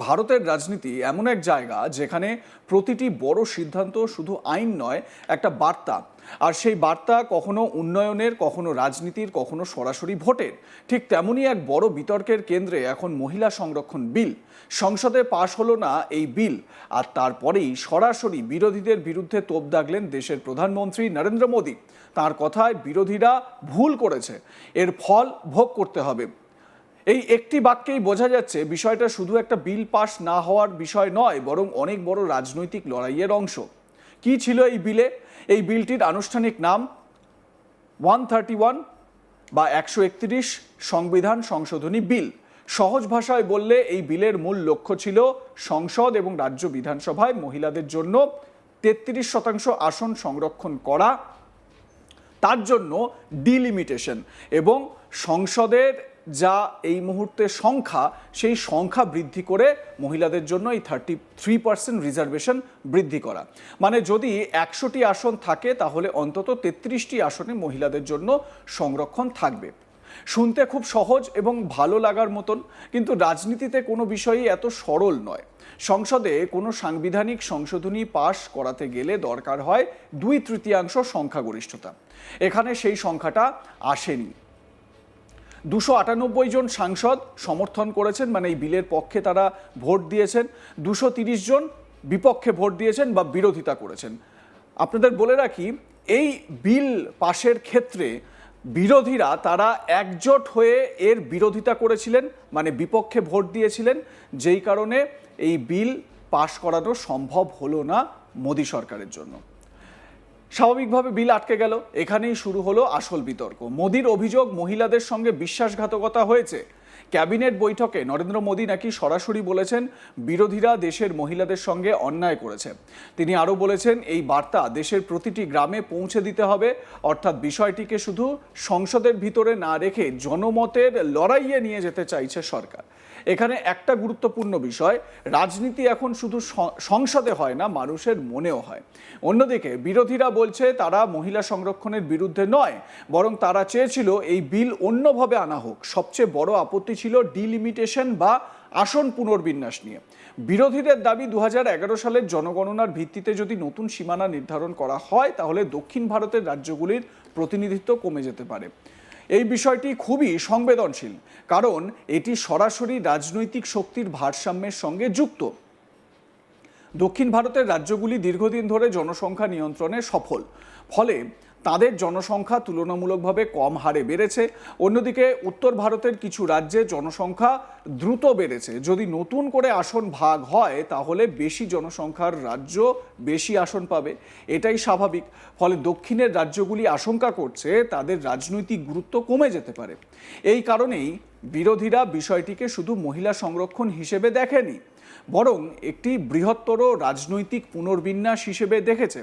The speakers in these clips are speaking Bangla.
ভারতের রাজনীতি এমন এক জায়গা যেখানে প্রতিটি বড় সিদ্ধান্ত শুধু আইন নয়, একটা বার্তা। আর সেই বার্তা কখনো উন্নয়নের, কখনো রাজনীতির, কখনো সরাসরি ভোটের। ঠিক তেমনই এক বড় বিতর্কের কেন্দ্রে এখন মহিলা সংরক্ষণ বিল। সংসদে পাশ হলো না এই বিল, আর তারপরেই সরাসরি বিরোধীদের বিরুদ্ধে তোপ দাগলেন দেশের প্রধানমন্ত্রী নরেন্দ্র মোদী। তার কথায় বিরোধীরা ভুল করেছে, এর ফল ভোগ করতে হবে। এই একটি বাক্যেই বোঝা যাচ্ছে বিষয়টা শুধু একটা বিল পাস না হওয়ার বিষয় নয়, বরং অনেক বড় রাজনৈতিক লড়াইয়ের অংশ। কি ছিল এই বিলে? এই বিলটির আনুষ্ঠানিক নাম 131 বা 131 সংবিধান সংশোধনী বিল। সহজ ভাষায় বললে এই বিলের মূল লক্ষ্য ছিল সংসদ এবং রাজ্য বিধানসভায় মহিলাদের জন্য 33% আসন সংরক্ষণ করা, তার জন্য ডিলিমিটেশন এবং সংসদের যা এই মুহূর্তে সংখ্যা, সেই সংখ্যা বৃদ্ধি করে মহিলাদের জন্য এই 33% রিজার্ভেশন বৃদ্ধি করা। মানে যদি 100টি আসন থাকে তাহলে অন্তত 33টি আসনে মহিলাদের জন্য সংরক্ষণ থাকবে। শুনতে খুব সহজ এবং ভালো লাগার মতন, কিন্তু রাজনীতিতে কোনো বিষয়ই এত সরল নয়। সংসদে কোনো সাংবিধানিক সংশোধনী পাশ করাতে গেলে দরকার হয় 2/3 সংখ্যাগরিষ্ঠতা। এখানে সেই সংখ্যাটা আসেনি। 298 জন সাংসদ সমর্থন করেছেন, মানে এই বিলের পক্ষে তারা ভোট দিয়েছেন। 230 জন বিপক্ষে ভোট দিয়েছেন বা বিরোধিতা করেছেন। আপনাদের বলে রাখি, এই বিল পাশের ক্ষেত্রে বিরোধীরা তারা একজোট হয়ে এর বিরোধিতা করেছিলেন, মানে বিপক্ষে ভোট দিয়েছিলেন, যেই কারণে এই বিল পাশ করানো সম্ভব হলো না মোদী সরকারের জন্য। স্বাভাবিকভাবে বিল আটকে গেল। এখানেই শুরু হলো আসল বিতর্ক। মোদীর অভিযোগ মহিলাদের সঙ্গে বিশ্বাসঘাতকতা হয়েছে। ক্যাবিনেট বৈঠকে নরেন্দ্র মোদী নাকি সরাসরি বলেছেন বিরোধীরা দেশের মহিলাদের সঙ্গে অন্যায় করেছে। তিনি আরও বলেছেন এই বার্তা দেশের প্রতিটি গ্রামে পৌঁছে দিতে হবে, অর্থাৎ বিষয়টিকে শুধু সংসদের ভিতরে না রেখে জনমতের লড়াইয়ে নিয়ে যেতে চাইছে সরকার। এখানে একটা গুরুত্বপূর্ণ বিষয়, রাজনীতি এখন শুধু সংসদে হয় না, মানুষের মনেও হয়। অন্যদিকে বিরোধীরা বলছে তারা মহিলা সংরক্ষণের বিরুদ্ধে নয়, বরং তারা চেয়েছিল এই বিল অন্যভাবে আনা হোক। সবচেয়ে বড় আপত্তি ছিল ডিলিমিটেশন বা আসন পুনর্বিন্যাস নিয়ে। বিরোধীদের দাবি 2011 সালের জনগণনার ভিত্তিতে যদি নতুন সীমানা নির্ধারণ করা হয় তাহলে দক্ষিণ ভারতের রাজ্যগুলির প্রতিনিধিত্ব কমে যেতে পারে। এই বিষয়টি খুবই সংবেদনশীল, কারণ এটি সরাসরি রাজনৈতিক শক্তির ভারসাম্যের সঙ্গে যুক্ত। দক্ষিণ ভারতের রাজ্যগুলি দীর্ঘদিন ধরে জনসংখ্যা নিয়ন্ত্রণে সফল, ফলে তাদের জনসংখ্যা তুলনামূলকভাবে কম হারে বেড়েছে। অন্যদিকে উত্তর ভারতের কিছু রাজ্যে জনসংখ্যা দ্রুত বেড়েছে। যদি নতুন করে আসন ভাগ হয় তাহলে বেশি জনসংখ্যার রাজ্য বেশি আসন পাবে, এটাই স্বাভাবিক। ফলে দক্ষিণের রাজ্যগুলি আশঙ্কা করছে তাদের রাজনৈতিক গুরুত্ব কমে যেতে পারে। এই কারণেই বিরোধীরা বিষয়টিকে শুধু মহিলা সংরক্ষণ হিসেবে দেখেনি, বরং একটি বৃহত্তর রাজনৈতিক পুনর্বিন্যাস হিসেবে দেখেছে।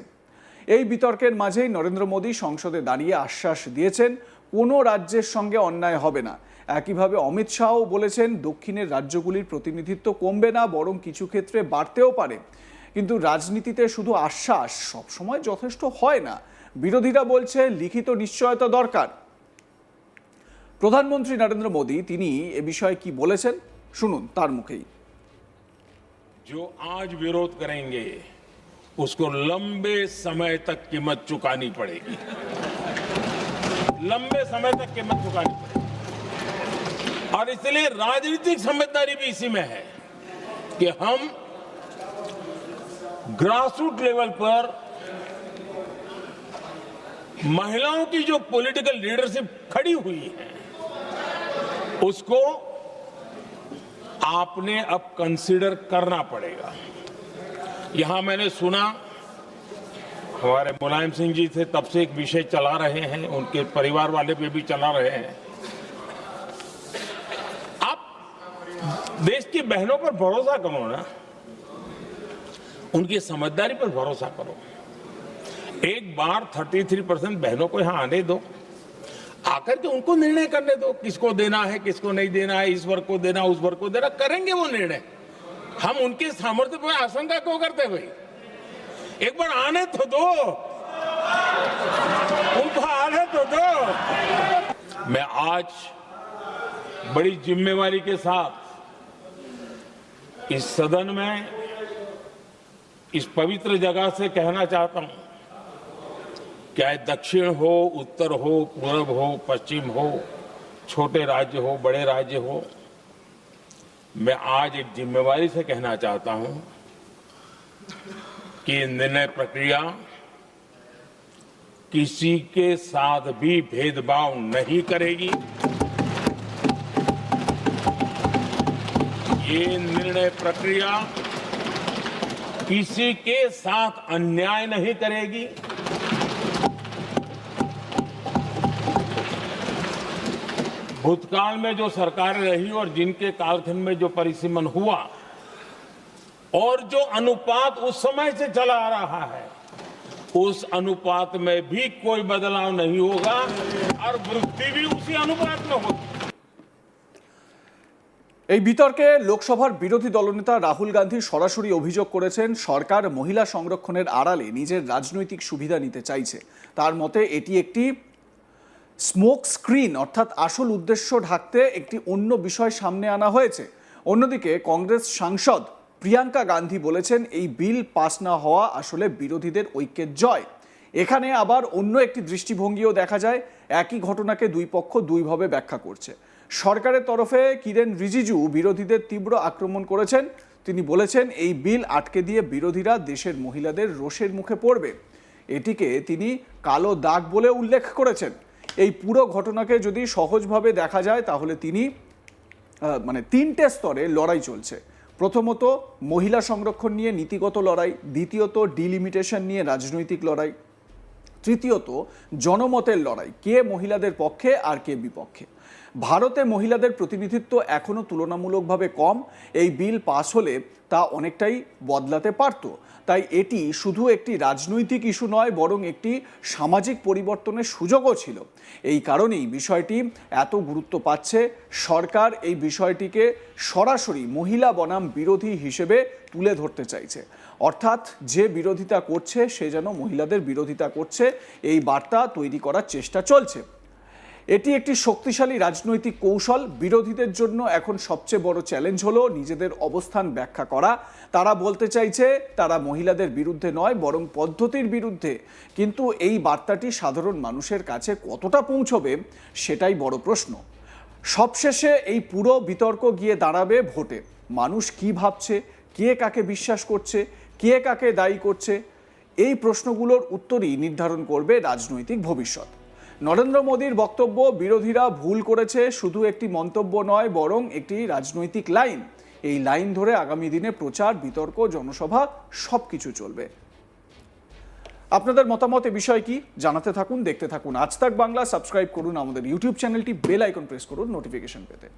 এই বিতর্কের মাঝেই নরেন্দ্র মোদী সংসদে দাঁড়িয়ে আশ্বাস দিয়েছেন কোনো রাজ্যের সঙ্গে অন্যায় হবে না। একইভাবে অমিত শাহও বলেছেন দক্ষিণের রাজ্যগুলির প্রতিনিধিত্ব কমবে না, বরং কিছু ক্ষেত্রে বাড়তেও পারে। কিন্তু রাজনীতিতে শুধু আশ্বাস সবসময় যথেষ্ট হয় না। বিরোধীরা বলছে লিখিত নিশ্চয়তা দরকার। প্রধানমন্ত্রী নরেন্দ্র মোদী তিনি এ বিষয়ে কি বলেছেন শুনুন তার মুখেই। जो आज विरोध करेंगे उसको लंबे समय तक कीमत चुकानी पड़ेगी, लंबे समय तक कीमत चुकानी पड़ेगी। और इसलिए राजनीतिक समझदारी भी इसी में है कि हम ग्रासरूट लेवल पर महिलाओं की जो पॉलिटिकल लीडरशिप खड़ी हुई है उसको आपने अब कंसीडर करना पड़ेगा। यहां मैंने सुना हमारे मुलायम सिंह जी थे, तब से एक विषय चला रहे हैं, उनके परिवार वाले पे भी चला रहे हैं। आप देश की बहनों पर भरोसा करो ना, उनकी समझदारी पर भरोसा करो। एक बार 33% बहनों को यहां आने दो, आकर के उनको निर्णय करने दो, किसको देना है किसको नहीं देना है, इस वर्ग को देना उस वर्ग को देना, करेंगे वो निर्णय। हम उनके सामर्थ्य पर आशंका क्यों करते भाई? एक बार आने तो दो, उनको आने तो दो। मैं आज बड़ी जिम्मेवारी के साथ इस सदन में इस पवित्र जगह से कहना चाहता हूं, चाहे दक्षिण हो, उत्तर हो, पूर्व हो, पश्चिम हो, छोटे राज्य हो, बड़े राज्य हो, मैं आज एक जिम्मेवारी से कहना चाहता हूं कि निर्णय प्रक्रिया किसी के साथ भी भेदभाव नहीं करेगी। ये निर्णय प्रक्रिया किसी के साथ अन्याय नहीं करेगी। भूतकाल में जो सरकारें रही और जिनके कालखंड में जो परिसीमन हुआ और जो अनुपात उस समय से चला आ रहा है, उस अनुपात में भी कोई बदलाव नहीं होगा और वृद्धि भी उसी अनुपात में होगी। এই বিতর্কে লোকসভার বিরোধী দলনেতা রাহুল গান্ধী সরাসরি অভিযোগ করেছেন সরকার মহিলা সংরক্ষণের আড়ালে নিজের রাজনৈতিক সুবিধা নিতে চাইছে। তার মতে এটি একটি স্মোক স্ক্রিন, অর্থাৎ আসল উদ্দেশ্য ঢাকতে একটি অন্য বিষয় সামনে আনা হয়েছে। অন্যদিকে কংগ্রেস সাংসদ প্রিয়াঙ্কা গান্ধী বলেছেন এই বিল পাস না হওয়া আসলে বিরোধীদের ঐক্যের জয়। এখানে আবার অন্য একটি দৃষ্টিভঙ্গিও দেখা যায়, একই ঘটনাকে দুই পক্ষ দুইভাবে ব্যাখ্যা করছে। সরকারের তরফে কিরেন রিজিজু বিরোধীদের তীব্র আক্রমণ করেছেন। তিনি বলেছেন এই বিল আটকে দিয়ে বিরোধীরা দেশের মহিলাদের রোষের মুখে পড়বে। এটিকে তিনি কালো দাগ বলে উল্লেখ করেছেন। এই পুরো ঘটনাকে যদি সহজভাবে দেখা যায় তাহলে তিনি তিনটে স্তরে লড়াই চলছে। প্রথমত মহিলা সংরক্ষণ নিয়ে নীতিগত লড়াই, দ্বিতীয়ত ডিলিমিটেশন নিয়ে রাজনৈতিক লড়াই, তৃতীয়ত জনমতের লড়াই, কে মহিলাদের পক্ষে আর কে বিপক্ষে। ভারতে মহিলাদের প্রতিনিধিত্ব এখনও তুলনামূলকভাবে কম। এই বিল পাস হলে তা অনেকটাই বদলাতে পারত। তাই এটি শুধু একটি রাজনৈতিক ইস্যু নয়, বরং একটি সামাজিক পরিবর্তনের সুযোগও ছিল। এই কারণেই বিষয়টি এত গুরুত্ব পাচ্ছে। সরকার এই বিষয়টিকে সরাসরি মহিলা বনাম বিরোধী হিসেবে তুলে ধরতে চাইছে, অর্থাৎ যে বিরোধিতা করছে সে যেন মহিলাদের বিরোধিতা করছে, এই বার্তা তৈরি করার চেষ্টা চলছে। এটি একটি শক্তিশালী রাজনৈতিক কৌশল। বিরোধীদের জন্য এখন সবচেয়ে বড় চ্যালেঞ্জ হলো নিজেদের অবস্থান ব্যাখ্যা করা। তারা বলতে চাইছে তারা মহিলাদের বিরুদ্ধে নয়, বরং পদ্ধতির বিরুদ্ধে। কিন্তু এই বার্তাটি সাধারণ মানুষের কাছে কতটা পৌঁছবে সেটাই বড় প্রশ্ন। সবশেষে এই পুরো বিতর্ক গিয়ে দাঁড়াবে ভোটে। মানুষ কি ভাবছে, কে কাকে বিশ্বাস করছে, কে কাকে দায়ী করছে, এই প্রশ্নগুলোর উত্তরই নির্ধারণ করবে রাজনৈতিক ভবিষ্যৎ। নরেন্দ্র মোদীর বক্তব্য বিরোধীরা ভুল করেছে শুধু একটি মন্তব্য নয়, বরং একটি রাজনৈতিক লাইন। এই লাইন ধরে আগামী দিনে প্রচার, বিতর্ক, জনসভা সবকিছু চলবে। আপনাদের মতামত এ বিষয়ে কি জানাতে থাকুন, দেখতে থাকুন আজ তাক বাংলা। সাবস্ক্রাইব করুন আমাদের ইউটিউব চ্যানেলটি, বেল আইকন প্রেস করুন নোটিফিকেশন পেতে।